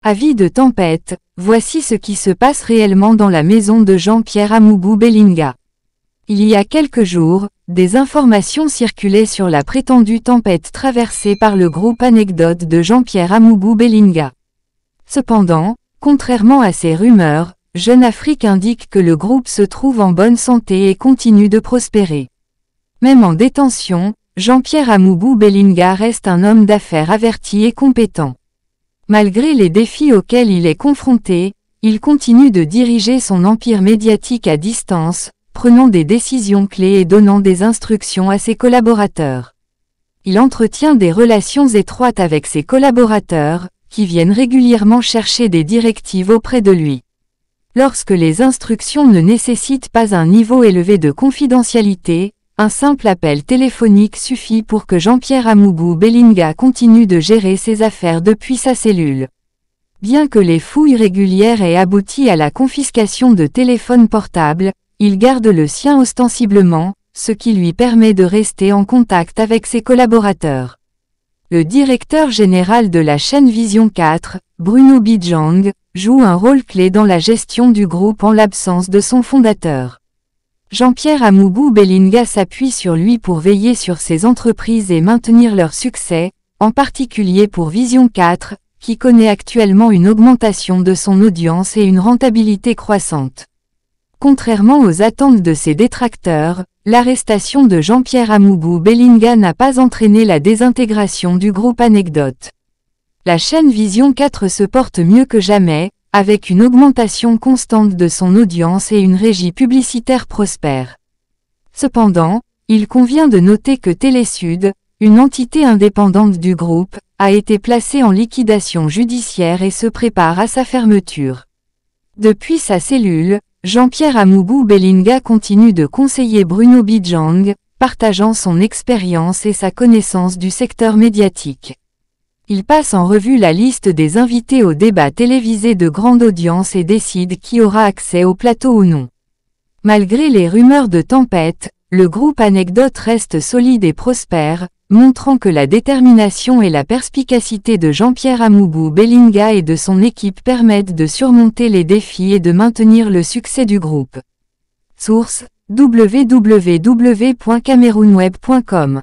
Avis de tempête, voici ce qui se passe réellement dans la maison de Jean-Pierre Amoubou Belinga. Il y a quelques jours, des informations circulaient sur la prétendue tempête traversée par le groupe Anecdote de Jean-Pierre Amoubou Belinga. Cependant, contrairement à ces rumeurs, Jeune Afrique indique que le groupe se trouve en bonne santé et continue de prospérer. Même en détention, Jean-Pierre Amoubou Belinga reste un homme d'affaires averti et compétent. Malgré les défis auxquels il est confronté, il continue de diriger son empire médiatique à distance, prenant des décisions clés et donnant des instructions à ses collaborateurs. Il entretient des relations étroites avec ses collaborateurs, qui viennent régulièrement chercher des directives auprès de lui. Lorsque les instructions ne nécessitent pas un niveau élevé de confidentialité, un simple appel téléphonique suffit pour que Jean-Pierre Amoubou Belinga continue de gérer ses affaires depuis sa cellule. Bien que les fouilles régulières aient abouti à la confiscation de téléphones portables, il garde le sien ostensiblement, ce qui lui permet de rester en contact avec ses collaborateurs. Le directeur général de la chaîne Vision 4, Bruno Bidjang, joue un rôle clé dans la gestion du groupe en l'absence de son fondateur. Jean-Pierre Amoubou Belinga s'appuie sur lui pour veiller sur ses entreprises et maintenir leur succès, en particulier pour Vision 4, qui connaît actuellement une augmentation de son audience et une rentabilité croissante. Contrairement aux attentes de ses détracteurs, l'arrestation de Jean-Pierre Amoubou Belinga n'a pas entraîné la désintégration du groupe Anecdote. La chaîne Vision 4 se porte mieux que jamais, avec une augmentation constante de son audience et une régie publicitaire prospère. Cependant, il convient de noter que Télésud, une entité indépendante du groupe, a été placée en liquidation judiciaire et se prépare à sa fermeture. Depuis sa cellule, Jean-Pierre Amoubou Belinga continue de conseiller Bruno Bidjang, partageant son expérience et sa connaissance du secteur médiatique. Il passe en revue la liste des invités aux débats télévisés de grande audience et décide qui aura accès au plateau ou non. Malgré les rumeurs de tempête, le groupe Anecdote reste solide et prospère, montrant que la détermination et la perspicacité de Jean-Pierre Amoubou Belinga et de son équipe permettent de surmonter les défis et de maintenir le succès du groupe. Source: www.camerounweb.com